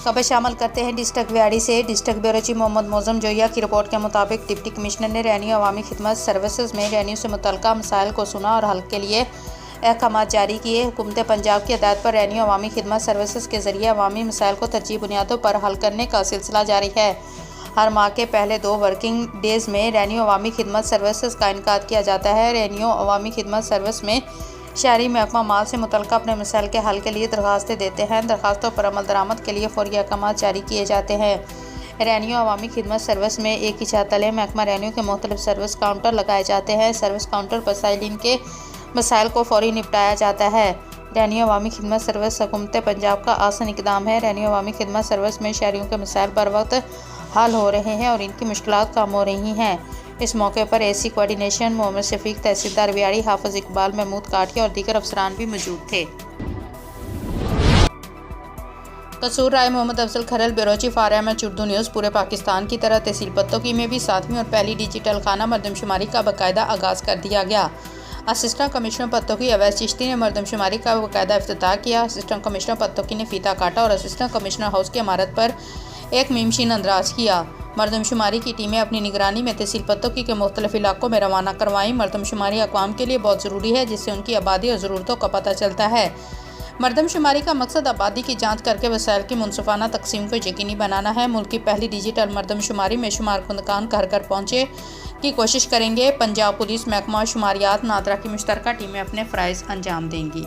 खबर शामिल करते हैं डिस्ट्रिक्ट व्याड़ी से। District bureau chief Mohammad Mouzam Joya की रिपोर्ट के मुताबिक डिप्टी कमिश्नर ने रेवेन्यू अवामी खिदमत सर्विसेज में रेवेन्यू से मुतल्लिका मसाइल को सुना और हल के लिए अहकाम जारी किए। हुकूमत पंजाब की हिदायत पर रेवेन्यू अवामी खिदमत सर्विसेज के जरिए अवामी मसाइल को तरजीह बुनियादों पर हल करने का सिलसिला जारी है। हर माह के पहले 2 वर्किंग डेज़ में रेवेन्यू अवामी खिदमत सर्विसेज का इनकाद किया जाता है। रेवेन्यू अवामी खिदमत सर्विस में शहरी महकमा माल से मुतल्लिका अपने मसाइल के हल के लिए दरख्वास्तें देते हैं। दरख्वास्तों पर अमल दरामद के लिए फौरी अहकाम जारी किए जाते हैं। रेवेन्यू अवामी खिदमत सर्विस में एक ही छत तले महकमा रेवेन्यू के मुख्तलिफ सर्विस काउंटर लगाए जाते हैं। सर्विस काउंटर पर साइलिन के मसाइल को फौरी निपटाया जाता है। रेवेन्यू अवामी खिदमत सर्विस हुकूमत पंजाब का आसान इकदाम है। रेवेन्यू अवामी खिदमत सर्विस में शहरियों के मसाइल बर वक्त हल हो रहे हैं और इनकी मुश्किलात कम हो रही हैं। इस मौके पर एसी कोऑर्डिनेशन मोहम्मद शफीक, तहसीलदार व्याड़ी, हाफिज इकबाल, महमूद काठिया और दीगर अफसरान भी मौजूद थे। Kasur Rai Mohammad Afzal Kharal, bureau chief RMH Urdu news. पूरे पाकिस्तान की तरह तहसील पत्तोकी में भी 7वीं और पहली डिजिटल खाना मरदमशुमारी का बाकायदा आगाज़ कर दिया गया। असिस्टेंट कमिश्नर पत्तोकी अवैस चिश्ती ने मरदमशुमारी का बाकायदा इफ्तिताह किया। असिस्टेंट कमिश्नर पत्तोकी ने फीता काटा और असिस्टेंट कमिश्नर हाउस की इमारत पर एक मीमशीन अंदराज किया। मरदमशुमारी की टीमें अपनी निगरानी में तहसील पत्तोकी के मुख्तलिफ इलाकों में रवाना करवाईं। मरदमशुमारी अक़वाम के लिए बहुत ज़रूरी है, जिससे उनकी आबादी और ज़रूरतों का पता चलता है। मरदमशुमारी का मकसद आबादी की जांच करके वसाइल की मुनसिफाना तकसीम को यकीनी बनाना है। मुल्क की पहली डिजिटल मरदमशुमारी में शुमार कुंदकान घर घर पहुँचे की कोशिश करेंगे। पंजाब पुलिस महकमा शुमारियात नादरा की मुश्तरका टीमें अपने फ़राइज़ अंजाम देंगी।